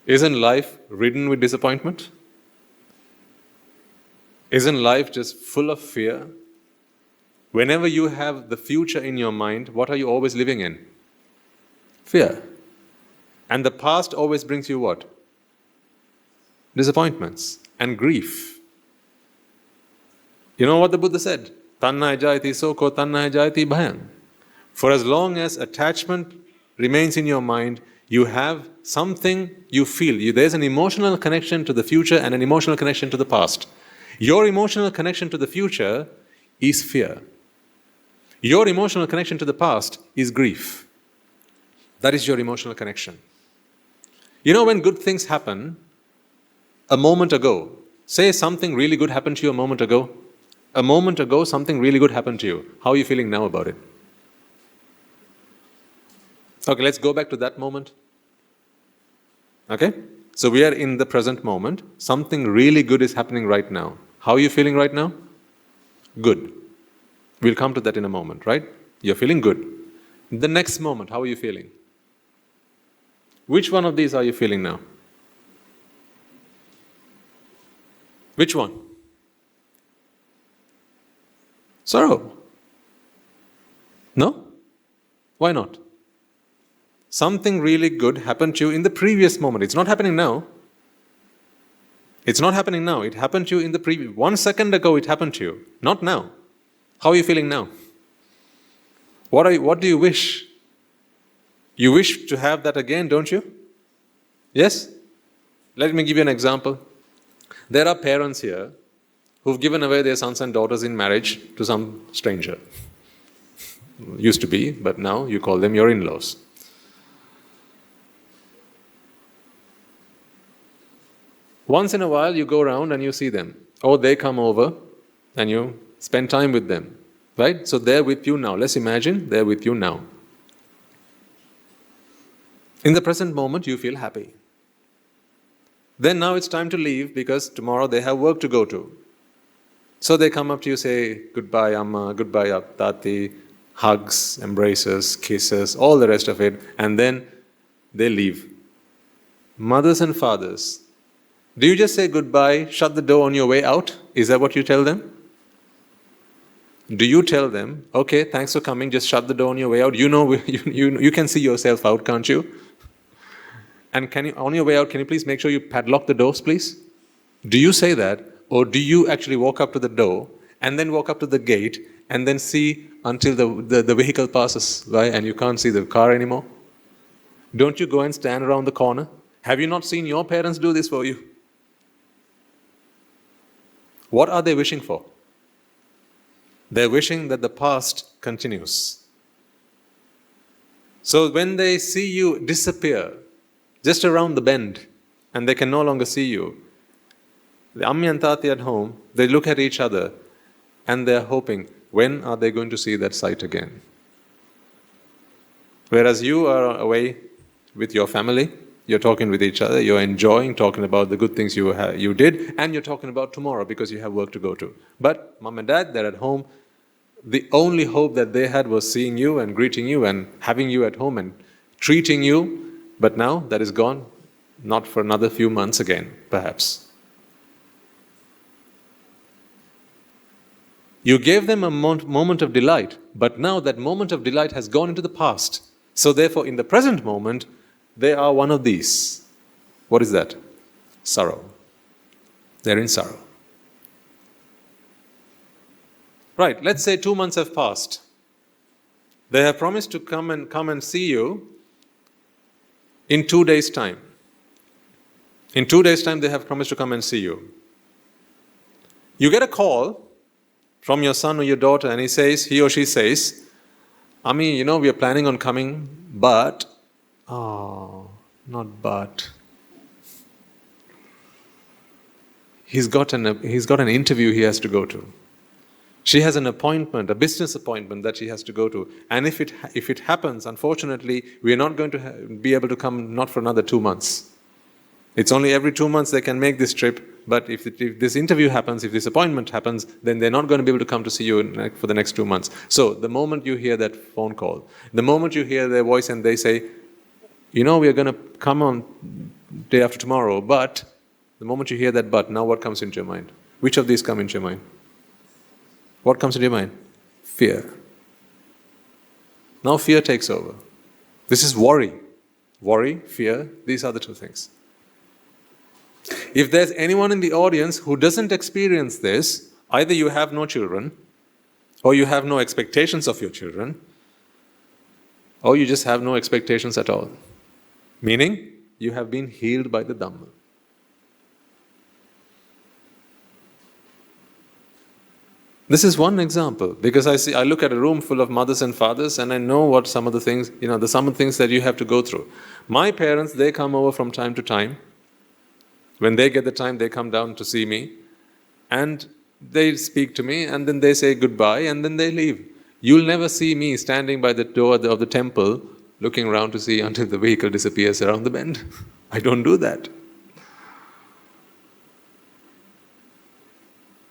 Isn't life ridden with disappointment? Isn't life just full of fear? Whenever you have the future in your mind, what are you always living in? Fear. And the past always brings you what? Disappointments and grief. You know what the Buddha said? Tanna jayati soko, tanna jayati bhayam. For as long as attachment remains in your mind, you have something you feel. There's an emotional connection to the future and an emotional connection to the past. Your emotional connection to the future is fear. Your emotional connection to the past is grief. That is your emotional connection. You know, when good things happen a moment ago, say something really good happened to you a moment ago. A moment ago, something really good happened to you. How are you feeling now about it? Okay, let's go back to that moment. Okay? So we are in the present moment. Something really good is happening right now. How are you feeling right now? Good. We'll come to that in a moment, right? You're feeling good. The next moment, how are you feeling? Which one of these are you feeling now? Which one? Sorrow. No? Why not? Something really good happened to you in the previous moment. It's not happening now. It's not happening now. It happened to you in the previous. 1 second ago it happened to you. Not now. How are you feeling now? What do you wish? You wish to have that again, don't you? Yes? Let me give you an example. There are parents here who've given away their sons and daughters in marriage to some stranger. Used to be, but now you call them your in-laws. Once in a while you go around and you see them. Or they come over and you spend time with them. Right? So they're with you now. Let's imagine they're with you now. In the present moment you feel happy. Then now it's time to leave because tomorrow they have work to go to. So they come up to you, say, goodbye Amma, goodbye Tati, hugs, embraces, kisses, all the rest of it, and then they leave. Mothers and fathers, do you just say goodbye, shut the door on your way out? Is that what you tell them? Do you tell them, okay, thanks for coming, just shut the door on your way out? You know, you can see yourself out, can't you? And on your way out, can you please make sure you padlock the doors, please? Do you say that? Or do you actually walk up to the door and then walk up to the gate and then see until the vehicle passes by and you can't see the car anymore? Don't you go and stand around the corner? Have you not seen your parents do this for you? What are they wishing for? They're wishing that the past continues. So when they see you disappear just around the bend and they can no longer see you, the Ammi and Tati at home, they look at each other and they're hoping, when are they going to see that sight again? Whereas you are away with your family, you're talking with each other, you're enjoying, talking about the good things you did, and you're talking about tomorrow because you have work to go to. But mom and dad, they're at home. The only hope that they had was seeing you and greeting you and having you at home and treating you. But now that is gone, not for another few months again, perhaps. You gave them a moment of delight, but now that moment of delight has gone into the past. So therefore, in the present moment, they are one of these. What is that? Sorrow. They're in sorrow. Right, let's say 2 months have passed. They have promised to come and see you in 2 days' time. In 2 days' time, they have promised to come and see you. You get a call from your son or your daughter, and he or she says, Ami, we are planning on coming, but, not but. He's got an interview he has to go to. She has an appointment, a business appointment that she has to go to. And if it happens, unfortunately, we are not going to be able to come not for another 2 months. It's only every 2 months they can make this trip. But if this interview happens, if this appointment happens, then they're not going to be able to come to see you for the next 2 months. So the moment you hear that phone call, the moment you hear their voice and they say, we are going to come on day after tomorrow, but the moment you hear that but, now what comes into your mind? Which of these come into your mind? What comes into your mind? Fear. Now fear takes over. This is worry. Worry, fear, these are the two things. If there's anyone in the audience who doesn't experience this, either you have no children, or you have no expectations of your children, or you just have no expectations at all. Meaning, you have been healed by the Dhamma. This is one example, because I look at a room full of mothers and fathers, and I know what some of the things, some of the things that you have to go through. My parents, they come over from time to time. When they get the time, they come down to see me, and they speak to me, and then they say goodbye, and then they leave. You'll never see me standing by the door of the temple, looking around to see until the vehicle disappears around the bend. I don't do that.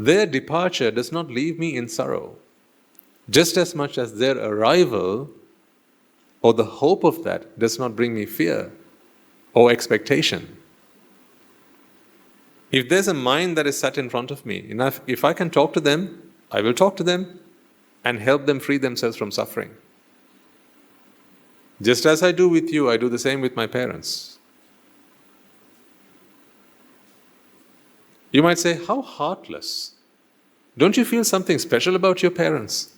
Their departure does not leave me in sorrow, just as much as their arrival or the hope of that does not bring me fear or expectation. If there's a mind that is sat in front of me, if I can talk to them, I will talk to them and help them free themselves from suffering. Just as I do with you, I do the same with my parents. You might say, how heartless. Don't you feel something special about your parents?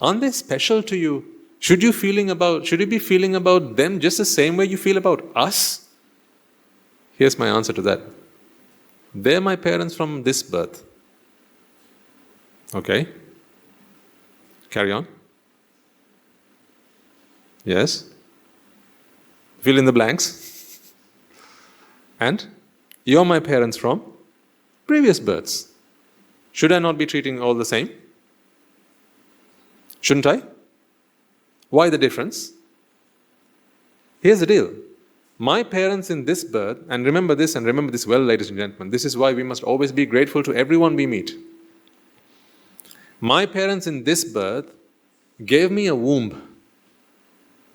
Aren't they special to you? Should you be feeling about them just the same way you feel about us? Here's my answer to that. They're my parents from this birth. Okay? Carry on. Yes? Fill in the blanks. And you're my parents from previous births. Should I not be treating all the same? Shouldn't I? Why the difference? Here's the deal. My parents in this birth, and remember this well, ladies and gentlemen, this is why we must always be grateful to everyone we meet. My parents in this birth gave me a womb.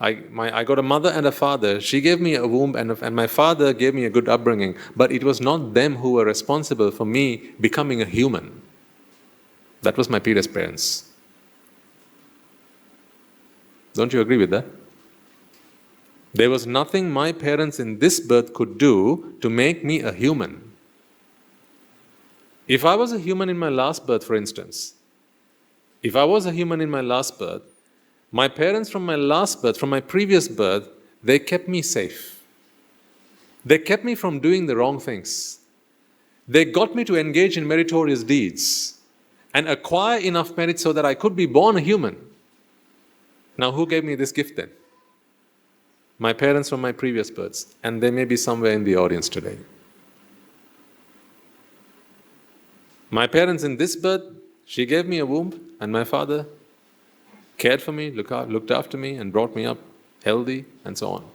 I got a mother and a father. She gave me a womb, and my father gave me a good upbringing. But it was not them who were responsible for me becoming a human. That was my previous parents. Don't you agree with that? There was nothing my parents in this birth could do to make me a human. If I was a human in my last birth, for instance, my parents from my last birth, from my previous birth, they kept me safe. They kept me from doing the wrong things. They got me to engage in meritorious deeds and acquire enough merit so that I could be born a human. Now, who gave me this gift then? My parents from my previous births, and they may be somewhere in the audience today. My parents in this birth, she gave me a womb, and my father cared for me, looked after me, and brought me up healthy, and so on.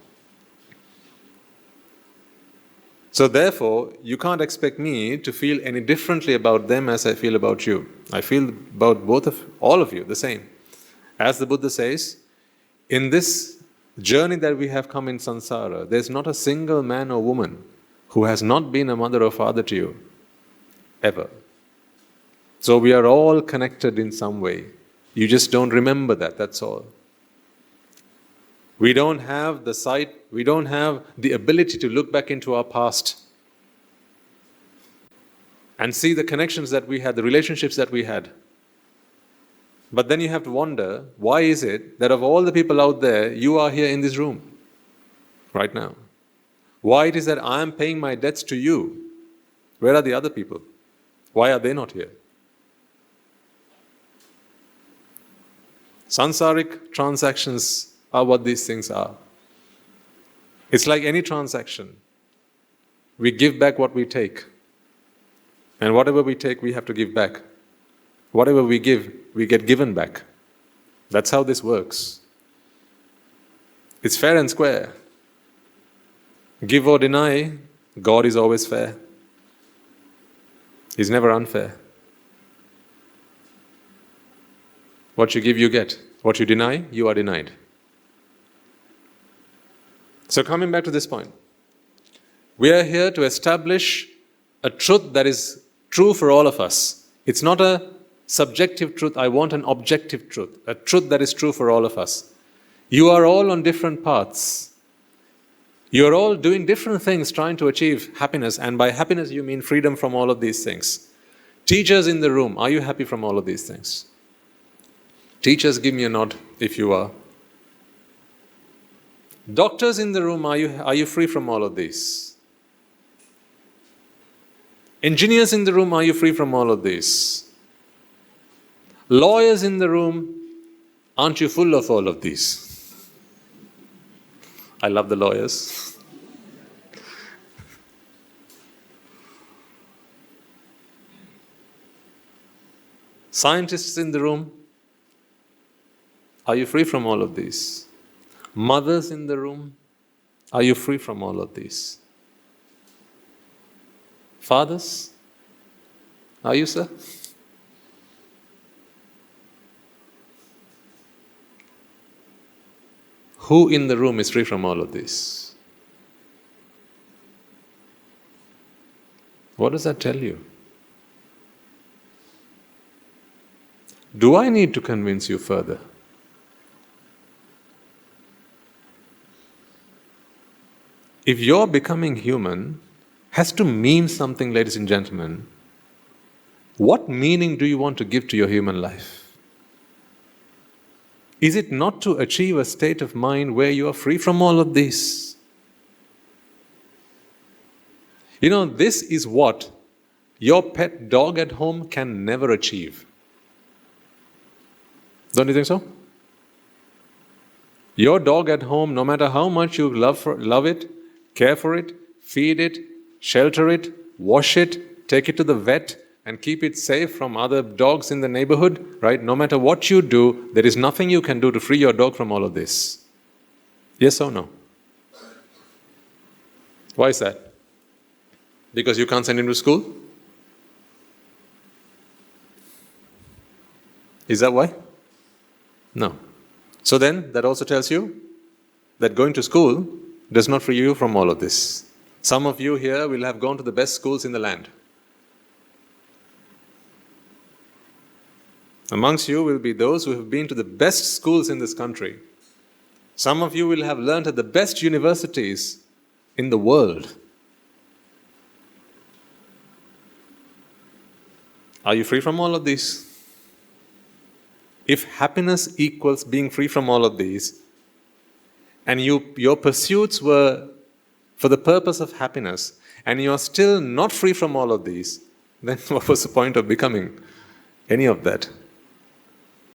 So therefore, you can't expect me to feel any differently about them as I feel about you. I feel about all of you the same. As the Buddha says, in this journey that we have come in samsara, there's not a single man or woman who has not been a mother or father to you, ever. So we are all connected in some way. You just don't remember that, that's all. We don't have the sight, we don't have the ability to look back into our past and see the connections that we had, the relationships that we had. But then you have to wonder, why is it that of all the people out there, you are here in this room right now? Why it is that I am paying my debts to you? Where are the other people? Why are they not here? Sansaric transactions are what these things are. It's like any transaction. We give back what we take. And whatever we take, we have to give back. Whatever we give, we get given back. That's how this works. It's fair and square. Give or deny, God is always fair. He's never unfair. What you give, you get. What you deny, you are denied. So coming back to this point, We are here to establish a truth that is true for all of us. It's not a subjective truth. I want an objective truth, a truth that is true for all of us. You are all on different paths. You are all doing different things trying to achieve happiness, and by happiness you mean freedom from all of these things. Teachers in the room, are you happy from all of these things? Teachers, give me a nod if you are. Doctors in the room, are you free from all of these? Engineers in the room, are you free from all of these? Lawyers in the room, aren't you full of all of these? I love the lawyers. Scientists in the room, are you free from all of these? Mothers in the room, are you free from all of these? Fathers, are you, sir? Who in the room is free from all of this? What does that tell you? Do I need to convince you further? If your becoming human has to mean something, ladies and gentlemen, what meaning do you want to give to your human life? Is it not to achieve a state of mind where you are free from all of this? You know, this is what your pet dog at home can never achieve. Don't you think so? Your dog at home, no matter how much you love it, care for it, feed it, shelter it, wash it, take it to the vet, and keep it safe from other dogs in the neighborhood, right? No matter what you do, there is nothing you can do to free your dog from all of this. Yes or no? Why is that? Because you can't send him to school? Is that why? No. So then, that also tells you that going to school does not free you from all of this. Some of you here will have gone to the best schools in the land. Amongst you will be those who have been to the best schools in this country. Some of you will have learned at the best universities in the world. Are you free from all of these? If happiness equals being free from all of these, and your pursuits were for the purpose of happiness, and you are still not free from all of these, then what was the point of becoming any of that?